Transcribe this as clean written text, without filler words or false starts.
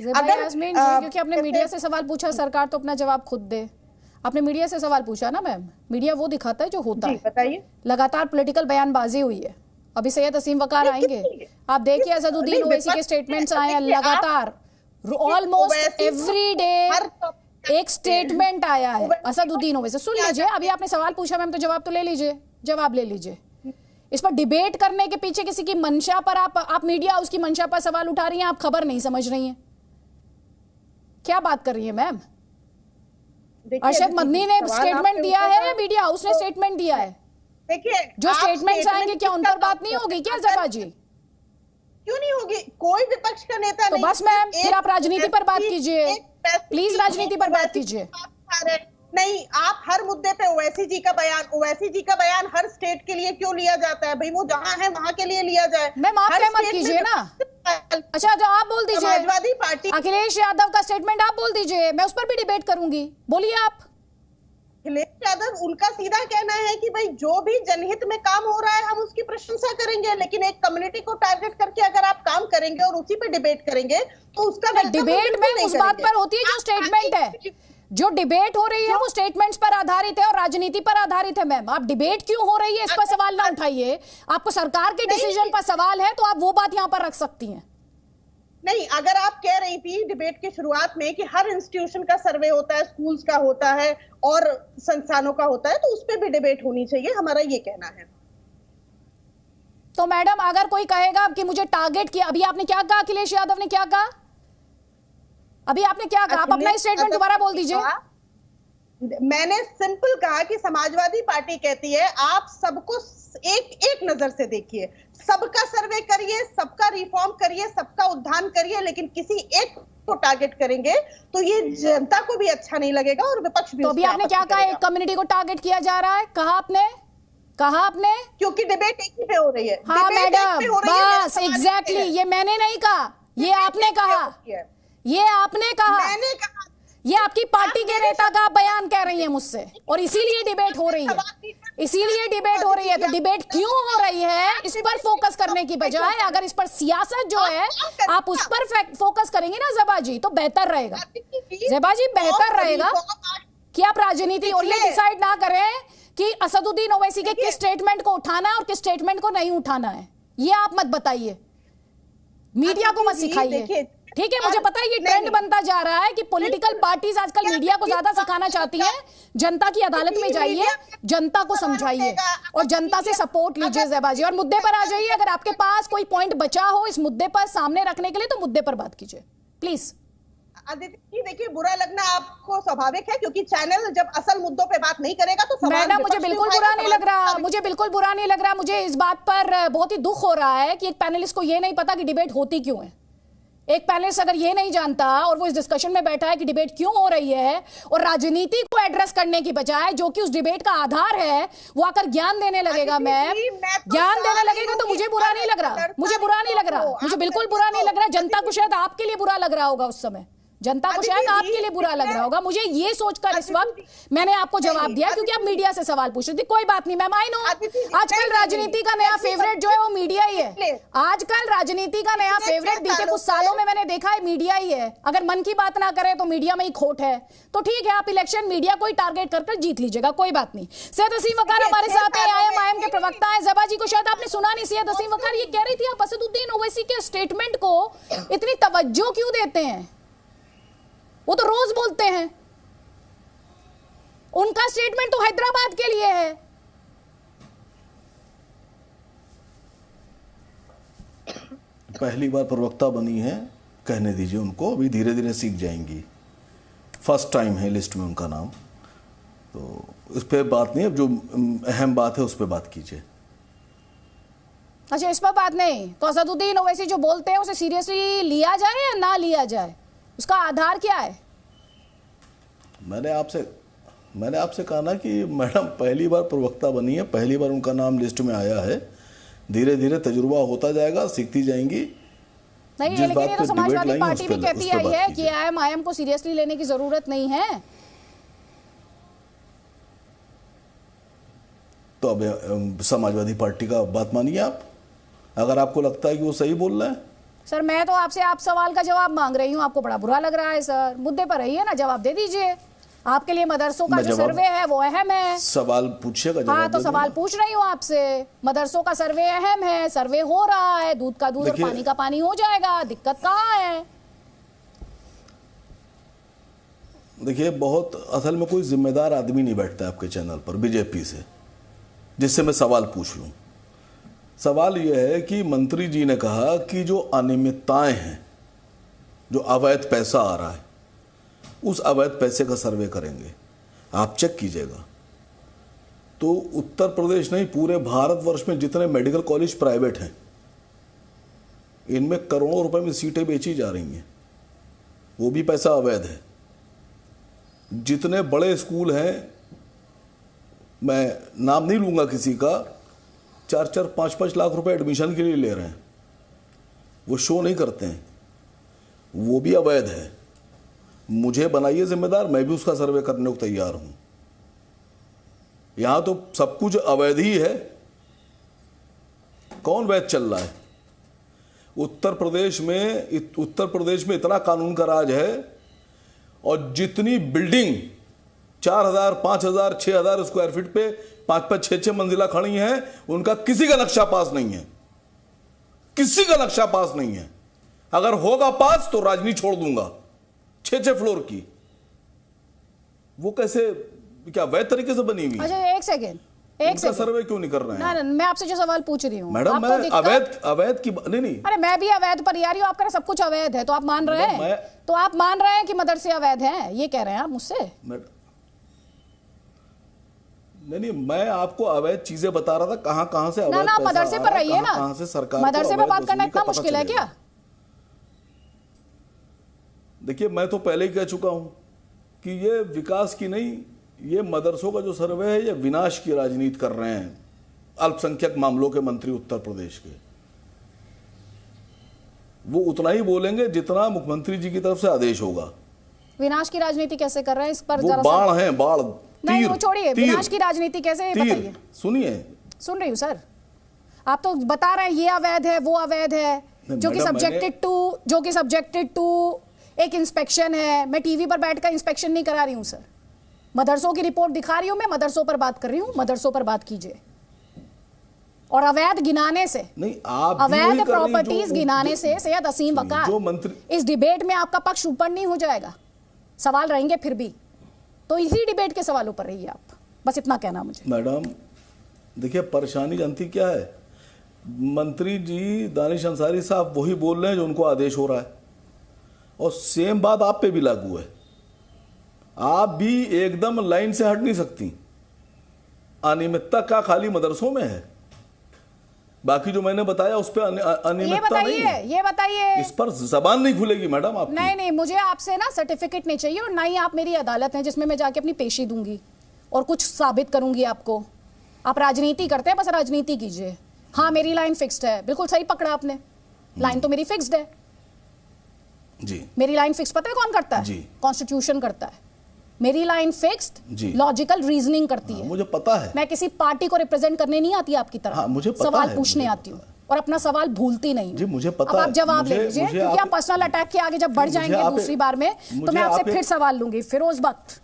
अगर क्योंकि आपने मीडिया से सवाल पूछा, सरकार तो अपना जवाब खुद दे। आपने मीडिया से सवाल पूछा ना मैम, मीडिया वो दिखाता है जो होता है। बताइए। लगातार पॉलिटिकल बयानबाजी हुई है, अभी सैयद असीम वकार आएंगे, आप देखिए असदुद्दीन ओवैसी के स्टेटमेंट्स आए हैं लगातार, ऑलमोस्ट एवरी डे एक स्टेटमेंट आया है असदुद्दीन ओवैसी। सुन लीजिए, अभी आपने सवाल पूछा मैम, तो जवाब तो ले लीजिए, जवाब ले लीजिए। इस पर डिबेट करने के पीछे किसी की मंशा पर आप मीडिया हाउस की मंशा पर सवाल उठा रही हैं, आप खबर नहीं समझ रही हैं। क्या बात कर रही है मैम? अरशद मदनी ने स्टेटमेंट दिया है, मीडिया हाउस ने स्टेटमेंट दिया है। देखिए, जो स्टेटमेंट्स आएंगे क्या उन पर बात नहीं होगी क्या ज़ेबा जी? क्यों नहीं होगी? कोई विपक्ष का नेता तो नहीं। बस मैम फिर आप राजनीति पर बात कीजिए, प्लीज राजनीति पर बात कीजिए। नहीं, आप हर मुद्दे पे ओवैसी जी का बयान हर स्टेट के लिए क्यों लिया जाता है? भाई वो जहां है वहां के लिए लिया जाए। मैम आप क्या मत कीजिए ना। अच्छा, जो आप बोल दीजिए, समाजवादी पार्टी अखिलेश यादव का स्टेटमेंट आप बोल दीजिए, मैं उस पर भी डिबेट करूंगी। बोलिए आप। अखिलेश यादव, उनका सीधा कहना है कि भाई जो भी जनहित में काम हो रहा है हम उसकी प्रशंसा करेंगे, लेकिन एक कम्युनिटी को टारगेट करके अगर आप काम करेंगे और उसी पे डिबेट करेंगे तो उसका डिबेट में उस बात पर होती है जो स्टेटमेंट है। जो डिबेट हो रही है वो स्टेटमेंट्स पर आधारित है और राजनीति पर आधारित है। मैम आप डिबेट क्यों हो रही है इस पर सवाल ना उठाइए। आपको सरकार के डिसीजन पर सवाल है तो आप वो बात यहां पर रख सकती हैं। नहीं, अगर आप कह रही थी डिबेट की शुरुआत में कि हर इंस्टीट्यूशन का सर्वे होता है, स्कूल्स का होता है और संस्थानों का होता है, तो उस पर भी डिबेट होनी चाहिए, हमारा ये कहना है। तो मैडम अगर कोई कहेगा कि मुझे टारगेट किया, अभी आपने क्या कहा, अखिलेश यादव ने क्या कहा, अभी आपने क्या कहा, आप अपना स्टेटमेंट दोबारा बोल दीजिए। मैंने सिंपल कहा कि समाजवादी पार्टी कहती है आप सबको एक नजर से देखिए, सबका सर्वे करिए, सबका रिफॉर्म करिए, सबका उद्धार करिए, लेकिन किसी एक को टारगेट करेंगे तो ये जनता को भी अच्छा नहीं लगेगा और विपक्ष भी। तो अभी आपने क्या कहा, एक कम्युनिटी को टारगेट किया जा रहा है, कहा आपने क्योंकि डिबेट एक ही पे हो रही है। हाँ मैडम, बस एग्जैक्टली, ये मैंने नहीं कहा, ये आपने कहा, ये आपने कहा, मैंने कहा, ये आपकी पार्टी के नेता का बयान कह रही है मुझसे, और इसीलिए डिबेट हो रही है, इसीलिए डिबेट हो रही है। तो डिबेट क्यों हो रही है इस पर फोकस करने की बजाय अगर इस पर सियासत जो है आप उस पर फोकस करेंगे ना ज़ेबा जी, तो बेहतर रहेगा। ज़ेबा जी बेहतर रहेगा कि आप राजनीति और ये डिसाइड ना करें कि असदुद्दीन ओवैसी के किस स्टेटमेंट को उठाना है और किस स्टेटमेंट को नहीं उठाना है। ये आप मत बताइए, मीडिया को मत सिखाइए, ठीक है? मुझे पता है ये ट्रेंड बनता जा रहा है कि पॉलिटिकल पार्टीज आजकल मीडिया को ज्यादा सिखाना चाहती हैं। जनता की अदालत में जाइए, जनता को समझाइए और जनता से सपोर्ट लीजिए ज़ेबा जी, और मुद्दे पर आ जाइए। अगर आपके पास कोई पॉइंट बचा हो इस मुद्दे पर सामने रखने के लिए तो मुद्दे पर बात कीजिए प्लीज। अदिति देखिए, बुरा लगना आपको स्वाभाविक है क्योंकि चैनल जब असल मुद्दों पे बात नहीं करेगा तो मैडम मुझे बिल्कुल बुरा नहीं लग रहा, मुझे बिल्कुल बुरा नहीं लग रहा। मुझे इस बात पर बहुत ही दुख हो रहा है कि एक पैनलिस्ट को ये नहीं पता कि डिबेट होती क्यों है। एक पैनलिस्ट अगर ये नहीं जानता और वो इस डिस्कशन में बैठा है कि डिबेट क्यों हो रही है और राजनीति को एड्रेस करने की बजाय जो कि उस डिबेट का आधार है वो आकर ज्ञान देने लगेगा, मैम ज्ञान देने लगेगा, तो मुझे बुरा नहीं लग रहा, मुझे बुरा नहीं लग रहा, मुझे बिल्कुल बुरा नहीं लग रहा। जनता को शायद आपके लिए बुरा लग रहा होगा उस समय, जनता को शायद आपके लिए बुरा लग रहा होगा। मुझे ये सोचकर इस वक्त मैंने आपको जवाब दिया क्योंकि आप मीडिया से सवाल पूछ रही थी। कोई बात नहीं मैम, आई नो आजकल राजनीति का नया फेवरेट जो है वो मीडिया ही है। आजकल राजनीति का नया फेवरेट बीते कुछ सालों में मैंने देखा है मीडिया ही है। अगर मन की बात ना करें तो मीडिया में ही खोट है। तो ठीक है, आप इलेक्शन मीडिया को ही टारगेट कर जीत लीजिएगा, कोई बात नहीं। सैयद असीम वकार हमारे साथ है, IMIM के प्रवक्ता है। ज़ेबा जी को शायद आपने सुना नहीं, सैयद असीम वकार ये कह रही थी आप असदुद्दीन ओवैसी के स्टेटमेंट को इतनी तवज्जो क्यों देते हैं? वो तो रोज बोलते हैं, उनका स्टेटमेंट तो हैदराबाद के लिए है। पहली बार प्रवक्ता बनी है, कहने दीजिए उनको, अभी धीरे धीरे सीख जाएंगी। फर्स्ट टाइम है लिस्ट में उनका नाम, तो इस पर बात नहीं, अब जो अहम बात है उस पर बात कीजिए। अच्छा, इस पर बात नहीं तो असदुद्दीन ओवैसी जो बोलते हैं उसे सीरियसली लिया जाए या ना लिया जाए, उसका आधार क्या है? मैंने आपसे कहा ना कि मैडम पहली बार प्रवक्ता बनी है, पहली बार उनका नाम लिस्ट में आया है, धीरे धीरे तजुर्बा होता जाएगा, सीखती जाएंगी। नहीं, लेकिन ये तो समाजवादी पार्टी भी कहती आई है कि IMIM को सीरियसली लेने की जरूरत नहीं है। तो अब समाजवादी पार्टी का बात मानिए आप, अगर आपको लगता है कि वो सही बोल रहा है। सर मैं तो आपसे आप सवाल का जवाब मांग रही हूँ, आपको बड़ा बुरा लग रहा है सर। मुद्दे पर रहिए ना, जवाब दे दीजिए। आपके लिए मदरसों का जो सर्वे है वो अहम है। सवाल पूछिएगा, हाँ तो सवाल पूछ रही हूँ आपसे। मदरसों का सर्वे अहम है, सर्वे हो रहा है, दूध का दूध और पानी का पानी हो जाएगा, दिक्कत कहाँ है? देखिए, बहुत असल में कोई जिम्मेदार आदमी नहीं बैठता आपके चैनल पर बीजेपी से जिससे मैं सवाल पूछ लूं। सवाल यह है कि मंत्री जी ने कहा कि जो अनियमितताएं हैं, जो अवैध पैसा आ रहा है, उस अवैध पैसे का सर्वे करेंगे। आप चेक कीजिएगा तो उत्तर प्रदेश नहीं, पूरे भारतवर्ष में जितने मेडिकल कॉलेज प्राइवेट हैं, इनमें करोड़ों रुपए में सीटें बेची जा रही हैं, वो भी पैसा अवैध है। जितने बड़े स्कूल हैं, मैं नाम नहीं लूंगा किसी का, 4-4, 5-5 लाख रुपए एडमिशन के लिए ले रहे हैं, वो शो नहीं करते हैं, वो भी अवैध है। मुझे बनाइए जिम्मेदार, मैं भी उसका सर्वे करने को तैयार हूं। यहां तो सब कुछ अवैध ही है, कौन वैध चल रहा है? उत्तर प्रदेश में इतना कानून का राज है, और जितनी बिल्डिंग 4,000, 5,000, 6,000 स्क्वायर फीट पे 5-5, 6-6 मंजिला खड़ी हैं, उनका किसी का नक्शा पास नहीं है, किसी का नक्शा पास नहीं है। अगर होगा पास तो राजनीति छोड़ दूंगा। 6-6 फ्लोर की, वो कैसे, क्या वैध तरीके से बनी हुई? अच्छा एक सेकेंड, सर्वे क्यों नहीं कर रहे हैं? ना, मैं आपसे जो सवाल पूछ रही हूँ मैडम, मैं अवैध की नहीं। अरे मैं भी अवैध पर आ रही हूँ, आपका सब कुछ अवैध है, तो आप मान रहे हैं? तो आप मान रहे हैं कि मदरसे अवैध हैं, ये कह रहे हैं आप मुझसे? नहीं, मैं आपको अवैध चीजें बता रहा था, कहां से अवैध ना, मदरसे पर रहिए ना, कहां से सरकार मदरसे पर बात करना इतना मुश्किल है क्या? देखिए, मैं तो पहले ही कह चुका हूं कि ये विकास की नहीं, ये मदरसों का जो सर्वे है, ये विनाश की राजनीति कर रहे हैं अल्पसंख्यक मामलों के मंत्री उत्तर प्रदेश के। वो उतना ही बोलेंगे जितना मुख्यमंत्री जी की तरफ से आदेश होगा। विनाश की राजनीति कैसे कर रहे हैं, इस पर वो बाढ़ है, बाढ़, नहीं वो छोड़िए, विनाश की राजनीति कैसे, बताइए। सुनिए, सुन रही हूँ सर। आप तो बता रहे हैं ये अवैध है, वो अवैध है, जो कि सब्जेक्टेड टू एक इंस्पेक्शन है। मैं टीवी पर बैठकर इंस्पेक्शन नहीं करा रही हूँ सर, मदरसों की रिपोर्ट दिखा रही हूं, मैं मदरसों पर बात कर रही हूं, मदरसों पर बात कीजिए। और अवैध गिनाने से नहीं, आप अवैध प्रॉपर्टीज गिनाने से सैयद असीम वकार, जो मंत्री, इस डिबेट में आपका पक्ष ऊपर नहीं हो जाएगा, सवाल रहेंगे फिर भी, तो इसी डिबेट के सवालों पर रहिए आप, बस इतना कहना मुझे। मैडम देखिए, परेशानी जानती क्या है, मंत्री जी दानिश अंसारी साहब वही बोल रहे हैं जो उनको आदेश हो रहा है, और सेम बात आप पे भी लागू है। आप भी एकदम लाइन से हट नहीं सकती। अनियमितता का खाली मदरसों में है, बाकी जो मैंने बताया उस पर अनियमितता नहीं है। ये बताइए, इस पर जबान नहीं खुलेगी मैडम आपकी। नहीं, मुझे आपसे ना सर्टिफिकेट नहीं चाहिए, और ना ही आप मेरी अदालत है जिसमें मैं जाके अपनी पेशी दूंगी और कुछ साबित करूंगी आपको। आप राजनीति करते हैं, बस राजनीति कीजिए। हाँ, मेरी लाइन फिक्स्ड है, बिल्कुल सही पकड़ा आपने, लाइन तो मेरी फिक्स्ड है जी। मेरी लाइन फिक्स पता है कौन करता है? कॉन्स्टिट्यूशन करता है। मेरी लाइन फिक्स्ड, लॉजिकल रीजनिंग करती है। मुझे पता है। मैं किसी पार्टी को रिप्रेजेंट करने नहीं आती आपकी तरह। मुझे पता सवाल है, पूछने आती हूँ और अपना सवाल भूलती नहीं। जी, मुझे पता अब है। आप जवाब ले लीजिए, क्योंकि आप पर्सनल अटैक के आगे जब बढ़ जाएंगे दूसरी बार में, तो मैं आपसे फिर सवाल लूंगी। फिरोज बख्त।